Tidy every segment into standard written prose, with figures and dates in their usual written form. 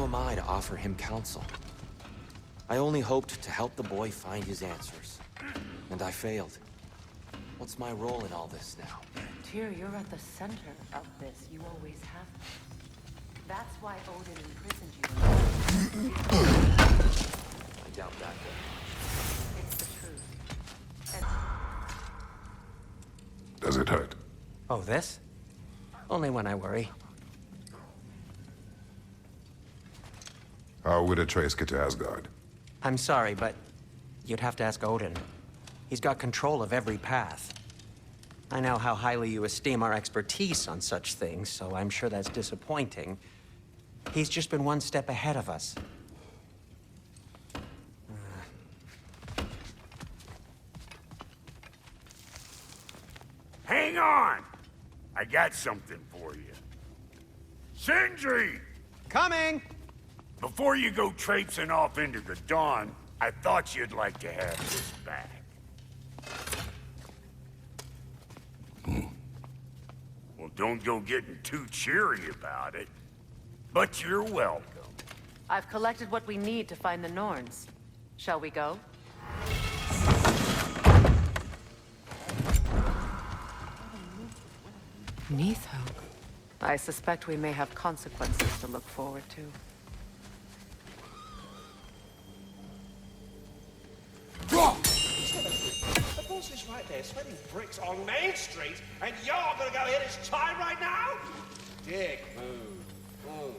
who am I to offer him counsel? I only hoped to help the boy find his answers. And I failed. What's my role in all this now? Tyr, you're at the center of this. You always have been. That's why Odin imprisoned you. I doubt that. It's the truth. And Does it hurt? Oh, this? Only when I worry. How would Atreus get to Asgard? I'm sorry, but you'd have to ask Odin. He's got control of every path. I know how highly you esteem our expertise on such things, so I'm sure that's disappointing. He's just been one step ahead of us. Hang on! I got something for you. Sindri! Coming! Before you go traipsing off into the dawn, I thought you'd like to have this back. Well, don't go getting too cheery about it. But you're welcome. I've collected what we need to find the Norns. Shall we go? Nidhogg. I suspect we may have consequences to look forward to. Brok! The boss is right there, sweating bricks on Main Street, and you're gonna go hit his time right now? Dick move.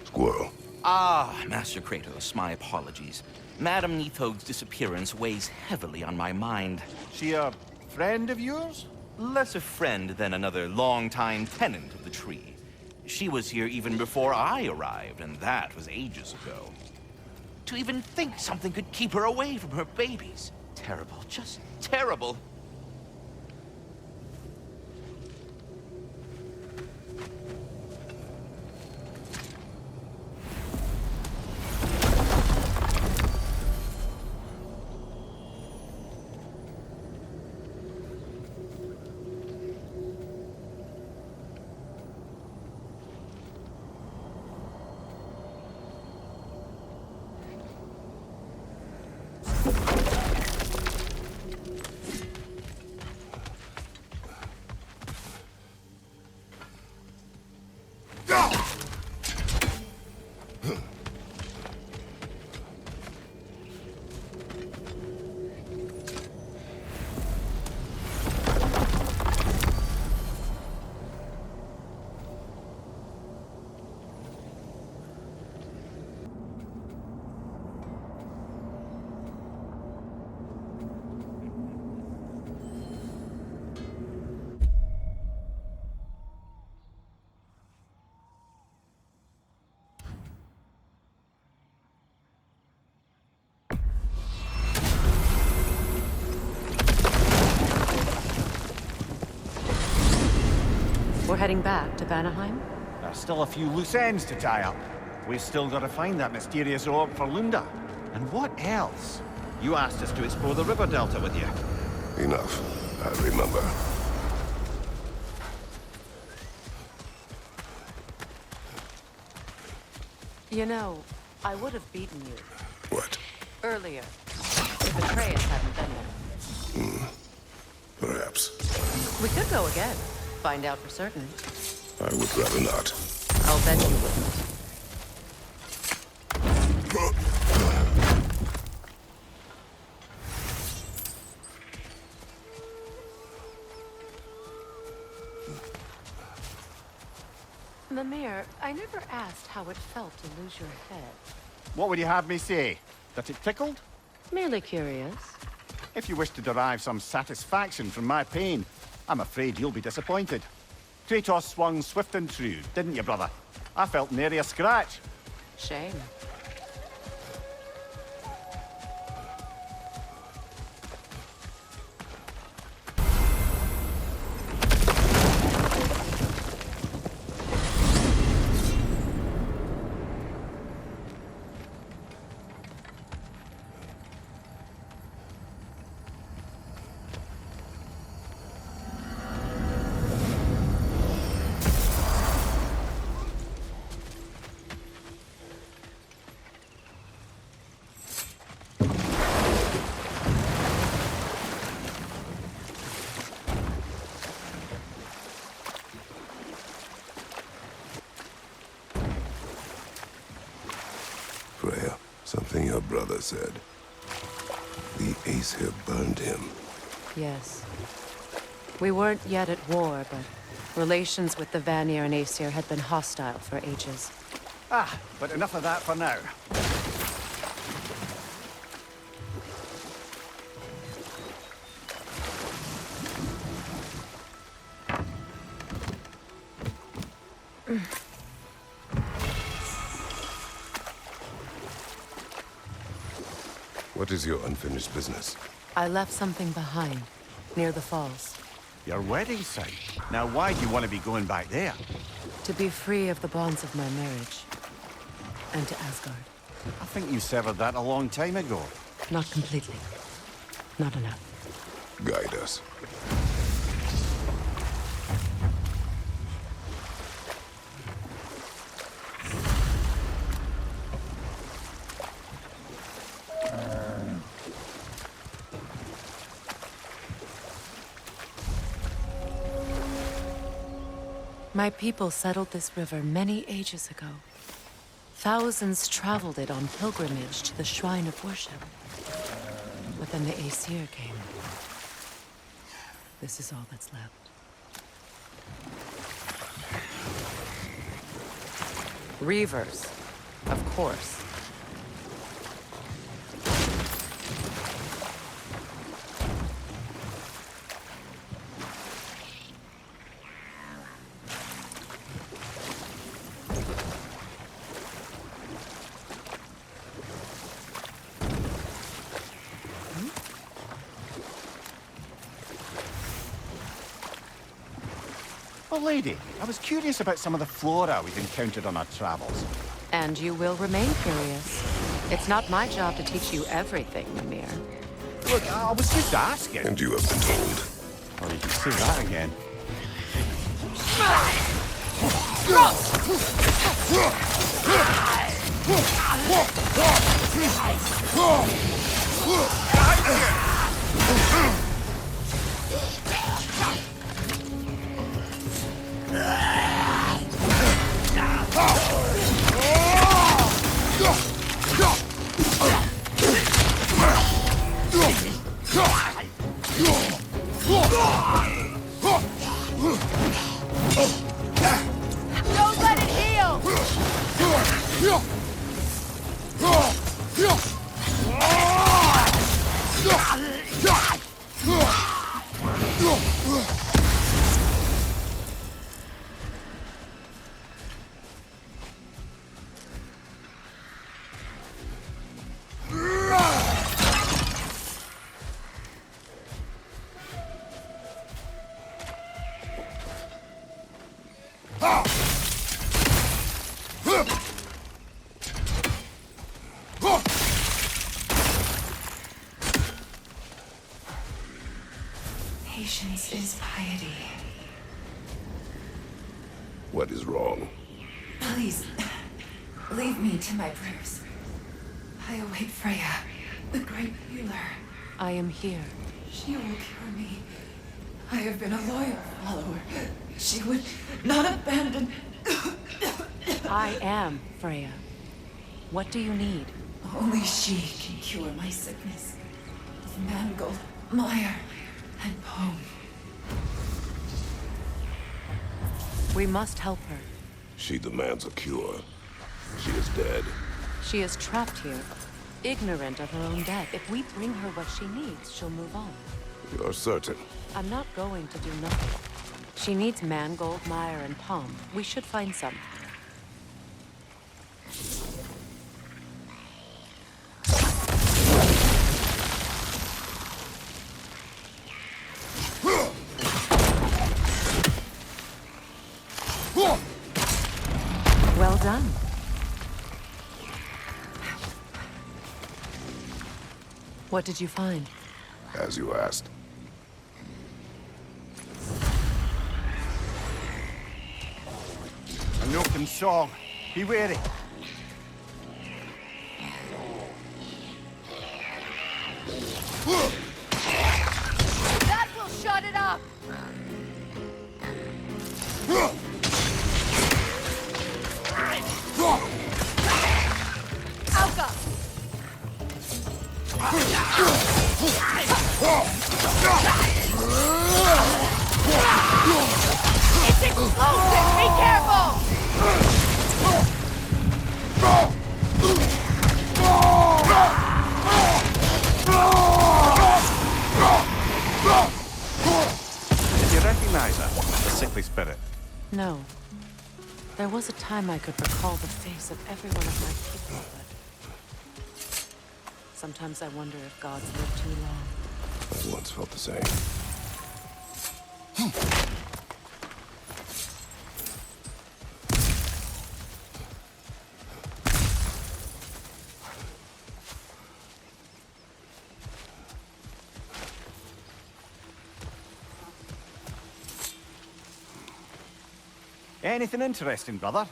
Squirrel. Ah, Master Kratos, my apologies. Madame Nidhogg's disappearance weighs heavily on my mind. She a friend of yours? Less a friend than another longtime tenant of the tree. She was here even before I arrived, and that was ages ago. To even think something could keep her away from her babies. Terrible, just terrible. We're heading back to Vanaheim? There's still a few loose ends to tie up. We've still got to find that mysterious orb for Lunda. And what else? You asked us to explore the river delta with you. Enough. I remember. You know, I would have beaten you. What? Earlier. If Atreus hadn't been there. Perhaps. We could go again. Find out for certain. I would rather not. I'll bet you wouldn't. Mimir, I never asked how it felt to lose your head. What would you have me say? That it tickled? Merely curious. If you wish to derive some satisfaction from my pain, I'm afraid you'll be disappointed. Kratos swung swift and true, didn't you, brother? I felt nary a scratch. Shame. Something your brother said. The Aesir burned him. Yes. We weren't yet at war, but relations with the Vanir and Aesir had been hostile for ages. Ah, but enough of that for now. What is your unfinished business? I left something behind, near the falls. Your wedding site. Now why do you want to be going back there? To be free of the bonds of my marriage. And to Asgard. I think you severed that a long time ago. Not completely. Not enough. Guide us. My people settled this river many ages ago. Thousands traveled it on pilgrimage to the shrine of worship. But then the Aesir came. This is all that's left. Reavers, of course. Oh, lady, I was curious about some of the flora we've encountered on our travels. And you will remain curious. It's not my job to teach you everything, Mimir. Look, I was just asking. And you have been told. Oh, you can say that again. Don't let it heal! Patience is piety. What is wrong? Please, leave me to my prayers. I await Freya, the great healer. I am here. She will cure me. I have been a loyal follower. She would not abandon... I am Freya. What do you need? Only she can cure my sickness. Of mangold, mire, and poem. We must help her. She demands a cure. She is dead. She is trapped here, ignorant of her own death. If we bring her what she needs, she'll move on. You're certain? I'm not going to do nothing. She needs mangold, mire, and palm. We should find some. Well done. What did you find? As you asked. A Noken song. Be wary. That will shut it up! Alka! It's explosive! Be careful! Did you recognize her? The sickly spirit? No. There was a time I could recall the face of every one of my people, but... sometimes I wonder if gods live too long. I once felt the same. Anything interesting, brother?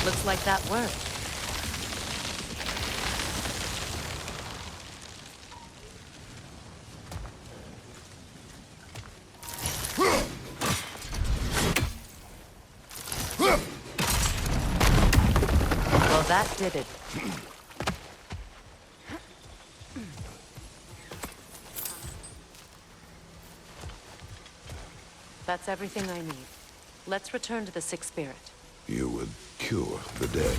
Looks like that worked. Well, that did it. That's everything I need. Let's return to the Sick Spirit. You would cure the dead.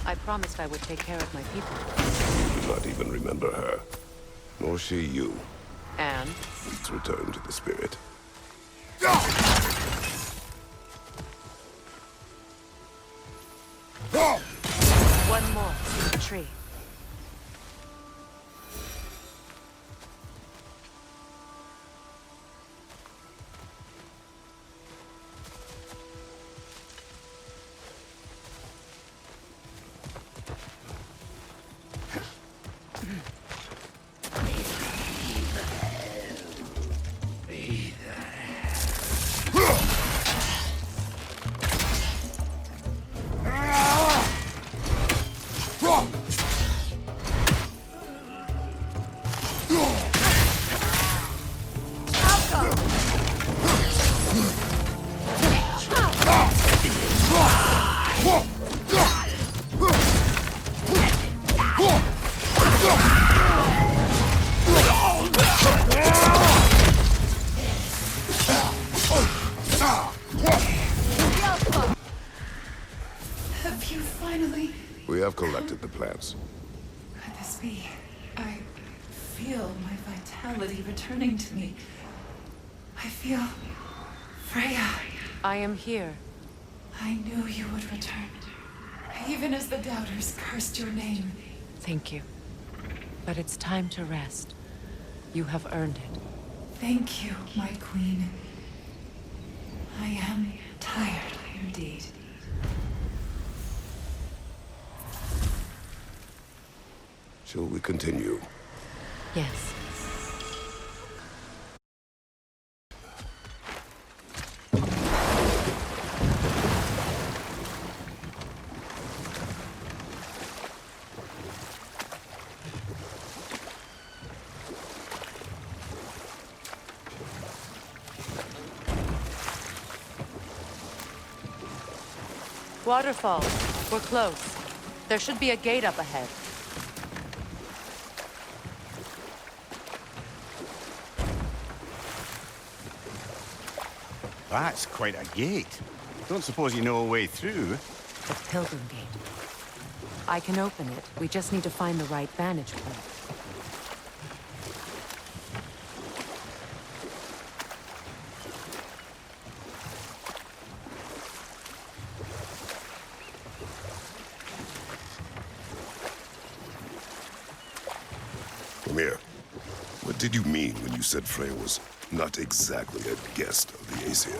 I promised I would take care of my people. You do not even remember her. Nor she you. And? Let's return to the spirit. One more. The tree. Have you finally... We have collected the plants. Could this be? I feel my vitality returning to me. I feel... Freya. I am here. I knew you would return. Even as the doubters cursed your name. Thank you. But it's time to rest. You have earned it. Thank you, my queen. I am tired indeed. Shall we continue? Yes. Waterfall. We're close. There should be a gate up ahead. That's quite a gate. Don't suppose you know a way through? The Pilgrim Gate. I can open it. We just need to find the right vantage point. did you mean when you said Freya was not exactly a guest of the Aesir?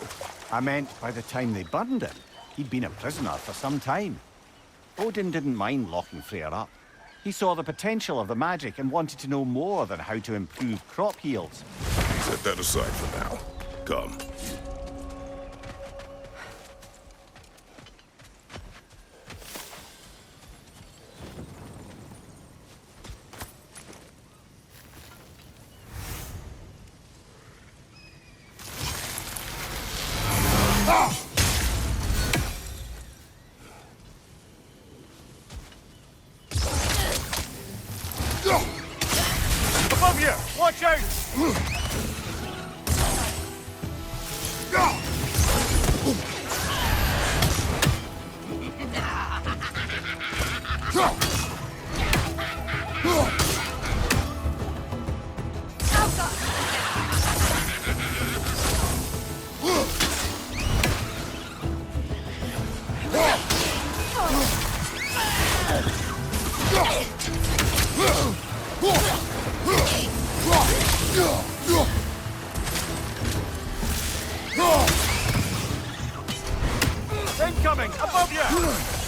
I meant by the time they burned him, he'd been a prisoner for some time. Odin didn't mind locking Freya up. He saw the potential of the magic and wanted to know more than how to improve crop yields. Set that aside for now. Come. Above you! Watch out! Incoming! Above you!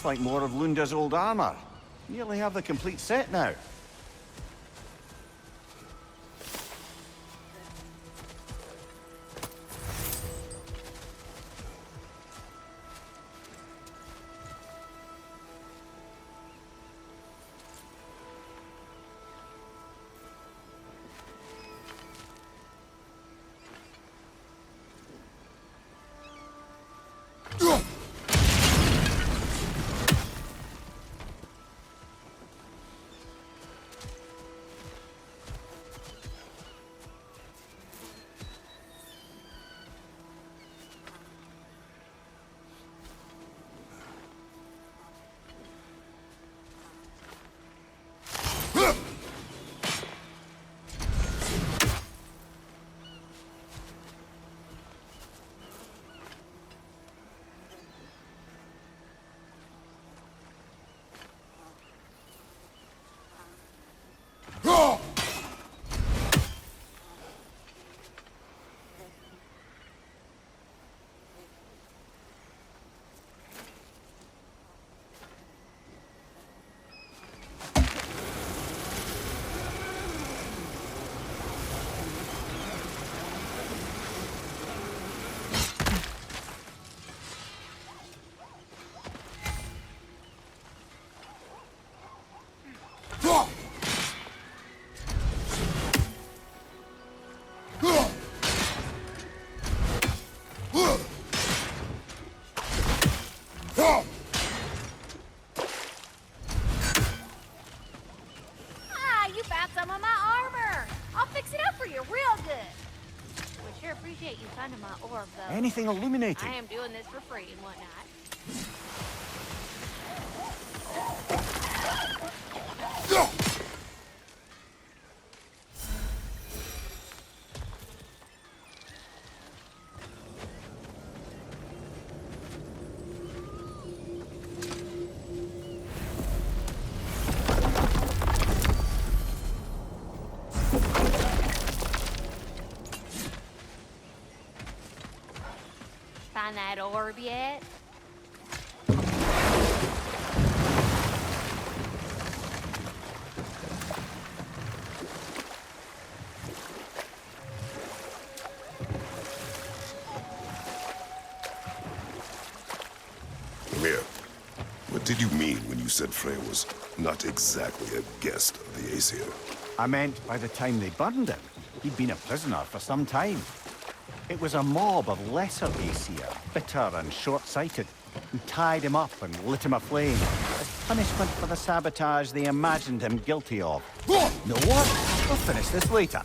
Looks like more of Lunda's old armor. Nearly have the complete set now. Would sure appreciate you finding my orb, though. Anything illuminating? I am doing this for free and whatnot. Find that orb yet? Come here. What did you mean when you said Freya was not exactly a guest of the Aesir? I meant by the time they burned him, he'd been a prisoner for some time. It was a mob of lesser Aesir, bitter and short-sighted, who tied him up and lit him aflame as punishment for the sabotage they imagined him guilty of. Know what? We'll finish this later.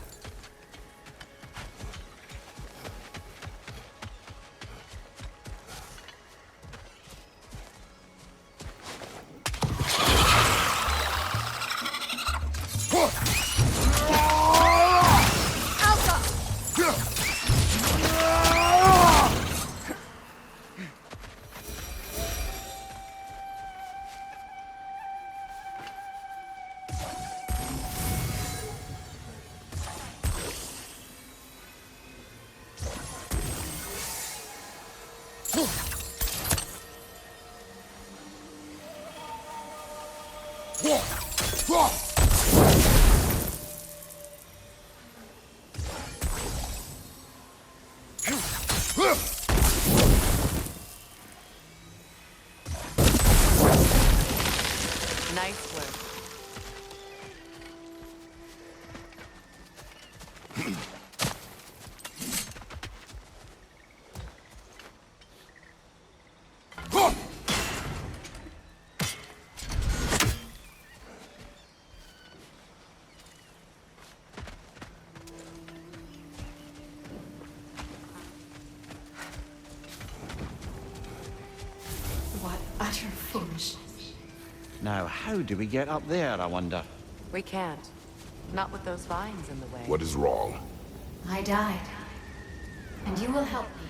Nice work. What utter foolishness. Now, how do we get up there, I wonder? We can't. Not with those vines in the way. What is wrong? I died. And you will help me.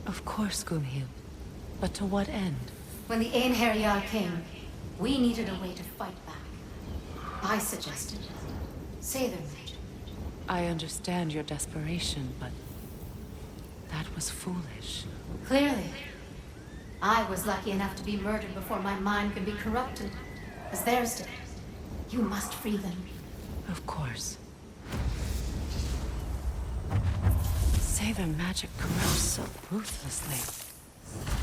Of course, Gunhild. But to what end? When the Einherjar came, we needed a way to fight back. I suggested Sailor Magic. I understand your desperation, but that was foolish. Clearly. I was lucky enough to be murdered before my mind could be corrupted, as theirs did. You must free them. Of course. Sailor magic corrupts so ruthlessly.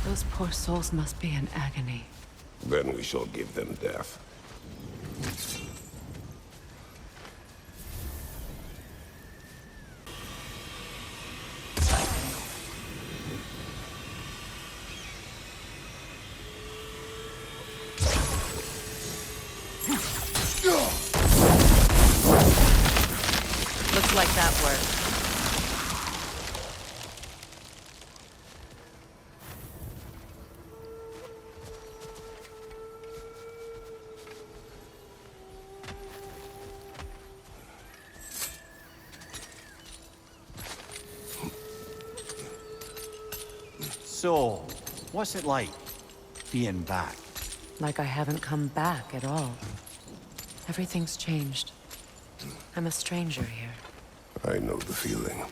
Those poor souls must be in agony. Then we shall give them death. Looks like that worked. So, what's it like, being back? Like I haven't come back at all. Everything's changed. I'm a stranger here. I know the feeling.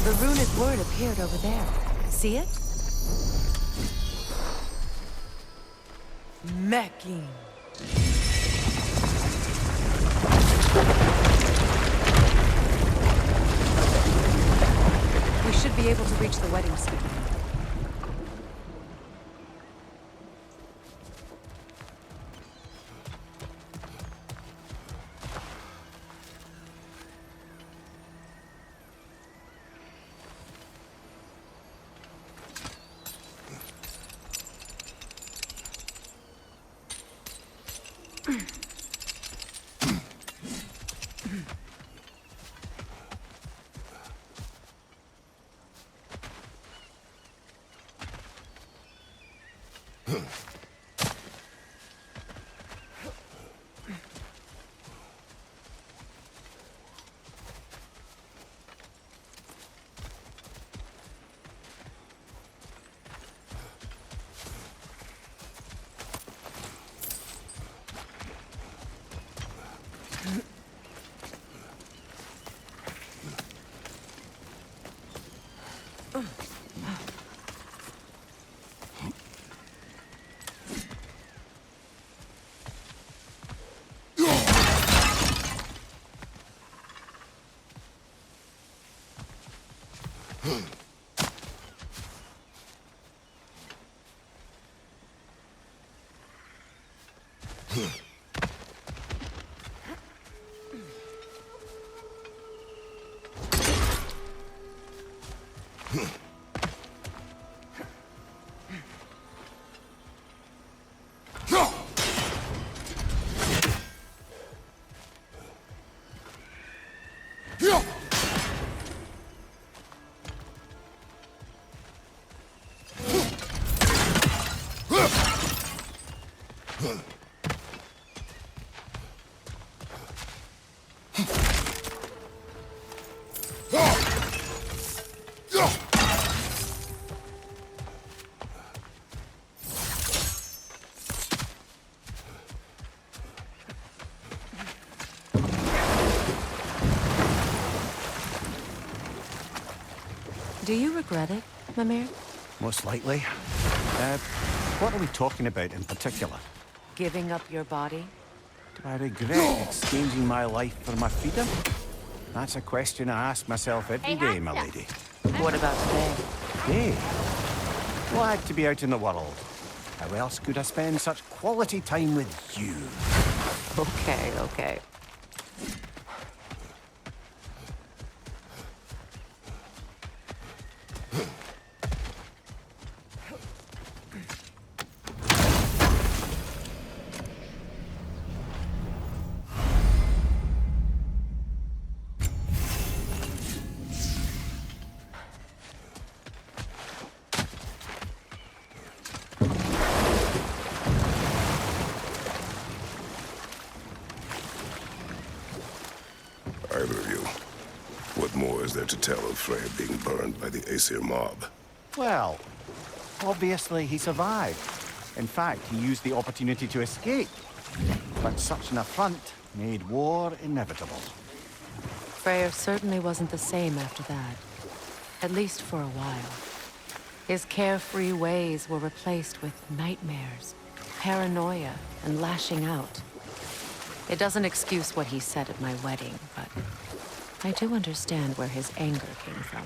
The runic word appeared over there. See it? Mecking. be able to reach the wedding soon. Do you regret it, Mimir? Most likely. What are we talking about in particular? Giving up your body? Do I regret exchanging my life for my freedom? That's a question I ask myself every day, my lady. What about today? Hey, glad to be out in the world. How else could I spend such quality time with you? Okay, okay. Either of you, what more is there to tell of Freya being burned by the Aesir mob? Well, obviously he survived. In fact, he used the opportunity to escape. But such an affront made war inevitable. Freyr certainly wasn't the same after that. At least for a while. His carefree ways were replaced with nightmares, paranoia, and lashing out. It doesn't excuse what he said at my wedding, but I do understand where his anger came from.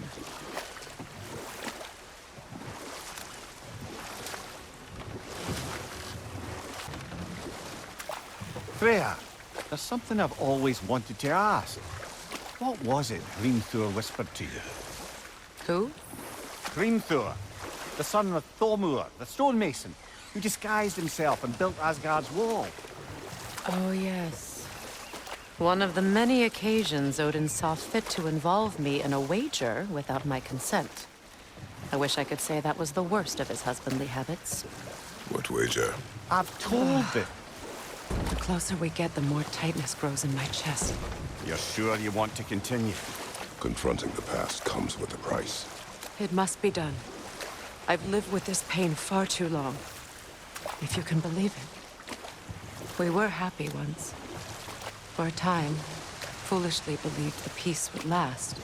Freya, there's something I've always wanted to ask. What was it Thor whispered to you? Who? Thor, the son of Thormur, the stonemason, who disguised himself and built Asgard's wall. Oh, yes. One of the many occasions Odin saw fit to involve me in a wager without my consent. I wish I could say that was the worst of his husbandly habits. What wager? I've told them. The closer we get, the more tightness grows in my chest. You're sure you want to continue? Confronting the past comes with a price. It must be done. I've lived with this pain far too long. If you can believe it. We were happy once. For a time, foolishly believed the peace would last.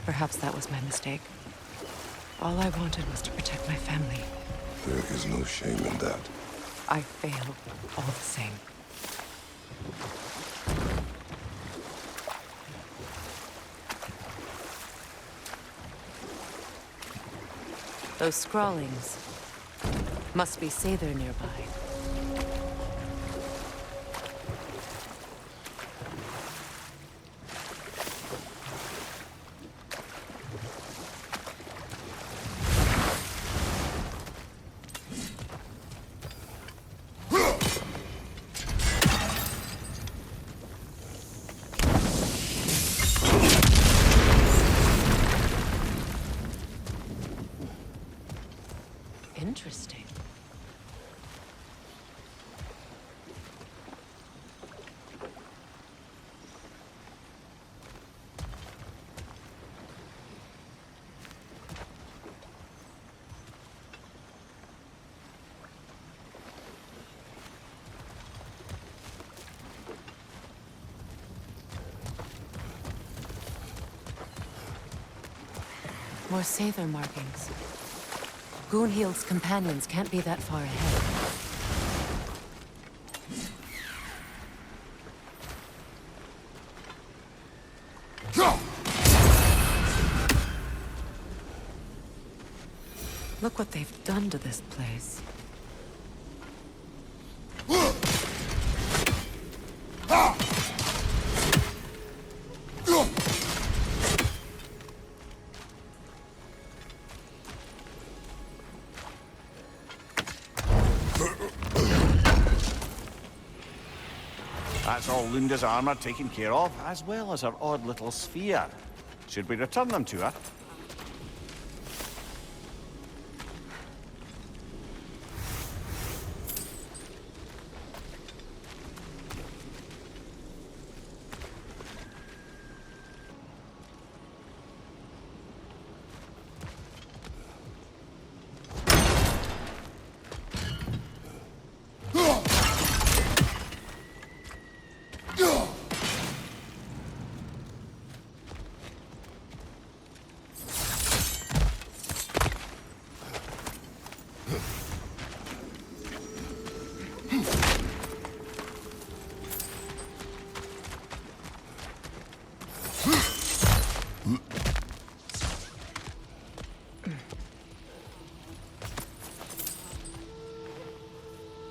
Perhaps that was my mistake. All I wanted was to protect my family. There is no shame in that. I failed all the same. Those scrawlings must be Sather nearby. Interesting. More Sather markings. Gunhild's companions can't be that far ahead. Look what they've done to this place. That's all Lunda's armor taken care of, as well as her odd little sphere. Should we return them to her?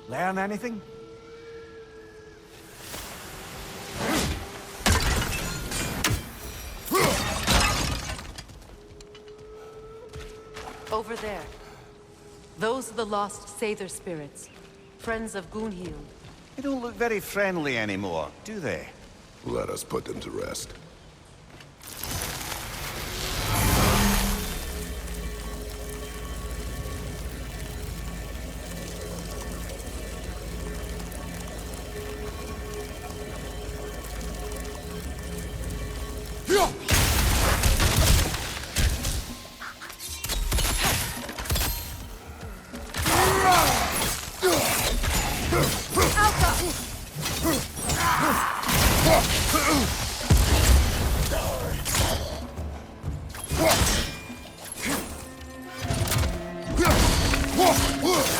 Learn anything? Over there. Those are the lost Sather spirits. Friends of Gunhild. They don't look very friendly anymore, do they? Let us put them to rest.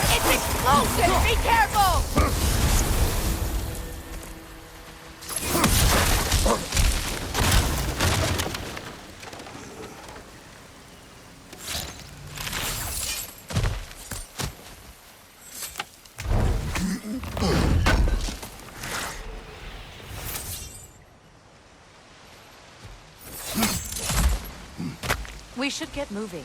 It's explosive! Be careful! We should get moving.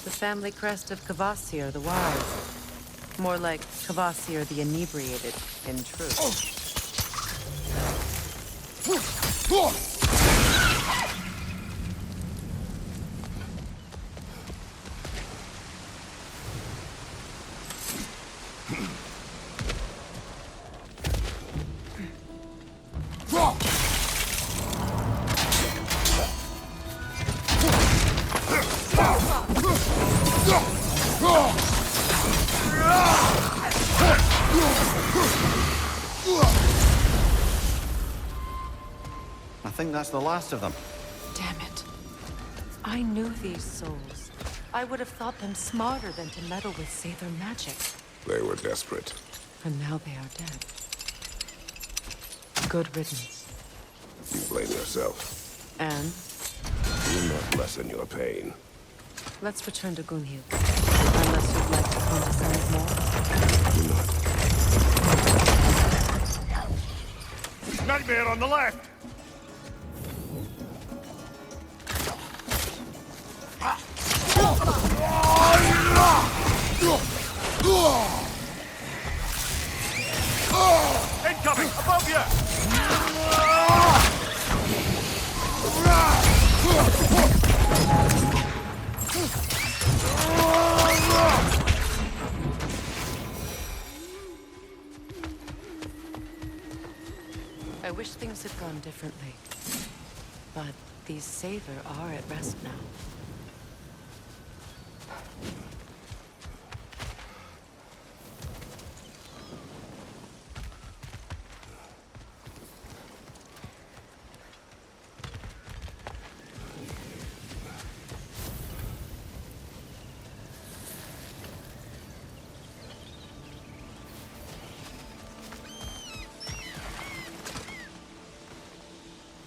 The family crest of Kvasir the Wise. More like Kvasir the Inebriated, in truth. think that's the last of them. Damn it. I knew these souls. I would have thought them smarter than to meddle with Seither magic. They were desperate. And now they are dead. Good riddance. You blame yourself. And Do not lessen your pain. let's return to Gunhild. Unless you'd like to condescend more. Do not. Nightmare on the left! Incoming! Above you! I wish things had gone differently. But these Seither are at rest now.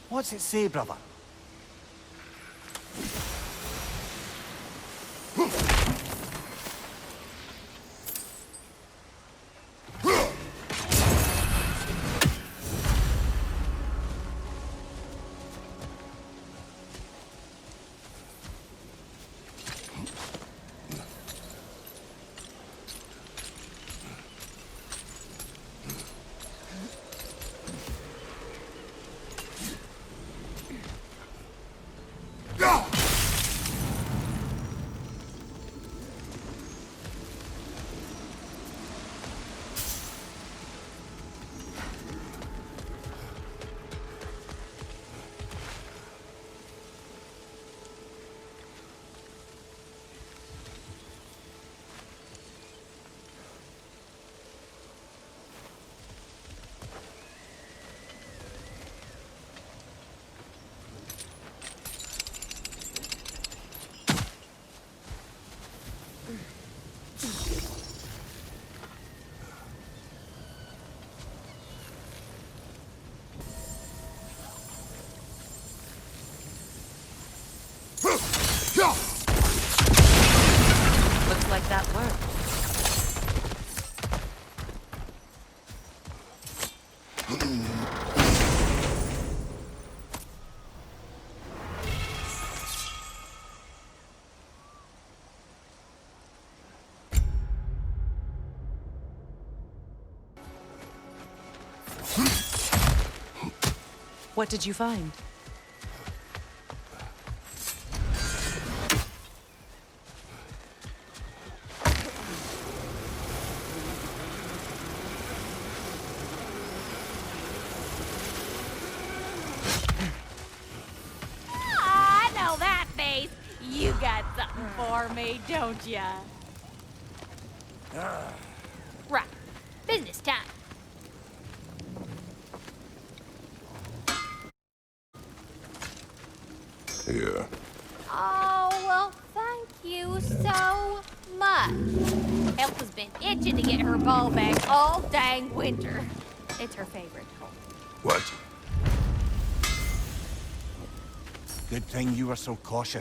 What's it say, brother? Looks like that worked. What did you find? I know that face. You got something for me, don't ya? Right. Business time. Here. Oh, well, thank you so much. Elsa's been itching to get her bow back all dang winter. It's her favorite. What? Good thing you were so cautious.